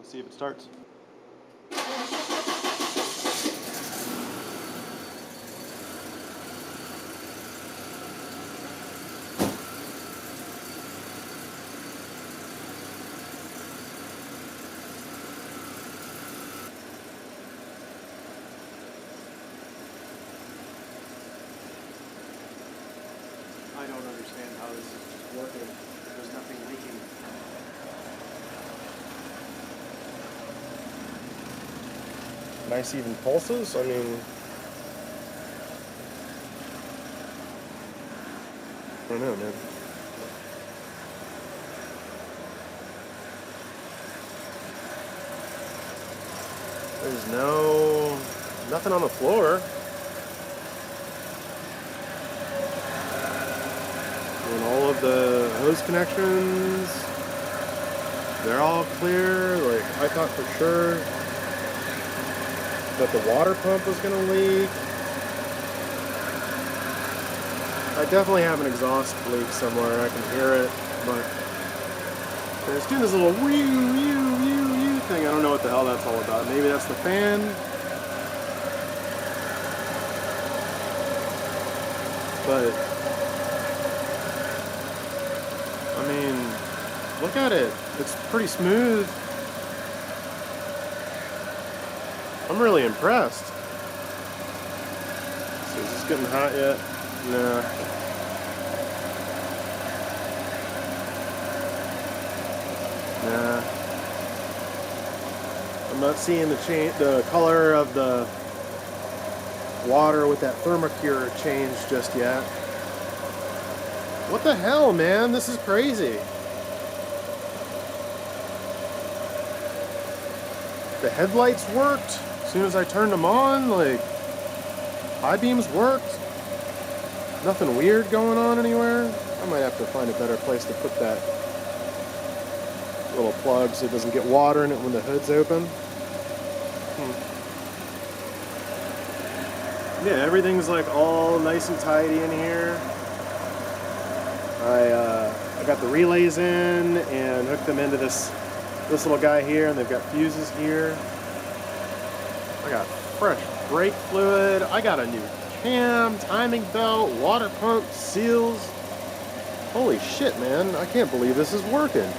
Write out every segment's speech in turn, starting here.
Let's see if it starts. I don't understand how this is just working. There's nothing leaking. Nice even pulses. I mean, I don't know, man. There's nothing on the floor. And all of the hose connections, they're all clear. Like, I thought for sure that the water pump was gonna leak. I definitely have an exhaust leak somewhere. I can hear it, but it's doing this little wee thing. I don't know what the hell that's all about. Maybe that's the fan. But I mean, look at it. It's pretty smooth. I'm really impressed. So is this getting hot yet? Nah. Nah. I'm not seeing the color of the water with that thermocure change just yet. What the hell, man? This is crazy. The headlights worked as soon as I turned them on. Like, high beams worked. Nothing weird going on anywhere. I might have to find a better place to put that little plug so it doesn't get water in it when the hood's open. Yeah, everything's like all nice and tidy in here. I got the relays in and hooked them into this little guy here, and they've got fuses here. I got fresh brake fluid. I got a new cam, timing belt, water pump, seals. Holy shit, man. I can't believe this is working.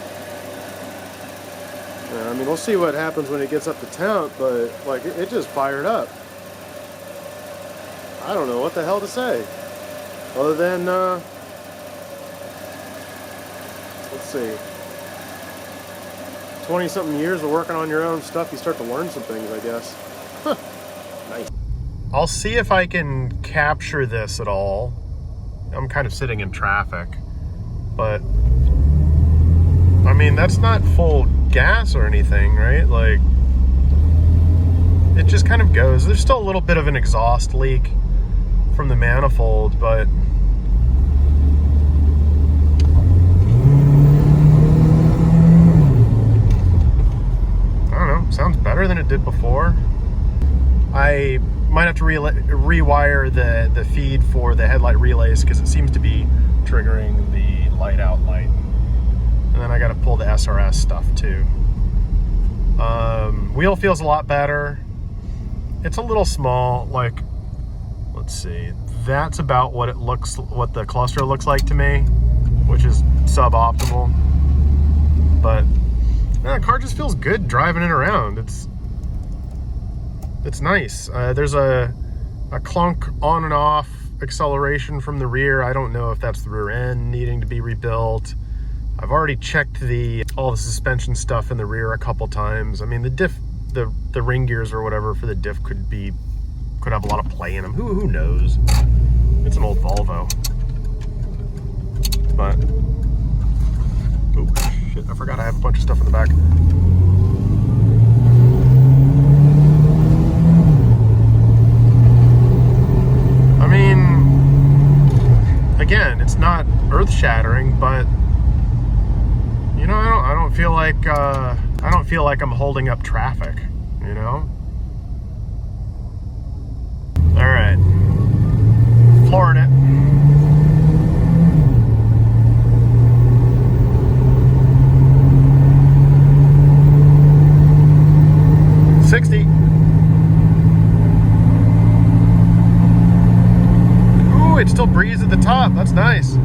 I mean, we'll see what happens when it gets up to temp, but like it just fired up. I don't know what the hell to say. Other than, let's see, 20-something years of working on your own stuff, you start to learn some things, I guess. Huh. Nice. I'll see if I can capture this at all. I'm kind of sitting in traffic, but I mean, that's not full gas or anything, right? Like, it just kind of goes. There's still a little bit of an exhaust leak from the manifold, but I don't know, sounds better than it did before. I might have to rewire the feed for the headlight relays because it seems to be triggering the light out light. And then I got to pull the SRS stuff too. Wheel feels a lot better. It's a little small, like, let's see, that's about what what the cluster looks like to me, which is suboptimal. But the car just feels good driving it around. It's nice. There's a clunk on and off acceleration from the rear. I don't know if that's the rear end needing to be rebuilt. I've already checked all the suspension stuff in the rear a couple times. I mean, the diff, the ring gears or whatever for the diff could have a lot of play in them. Who knows? It's an old Volvo. But oh shit! I forgot I have a bunch of stuff in the back. I mean, again, it's not earth-shattering, but you know, I don't feel like I'm holding up traffic, you know? All right, flooring it. 60. Ooh, it still breathes at the top. That's nice.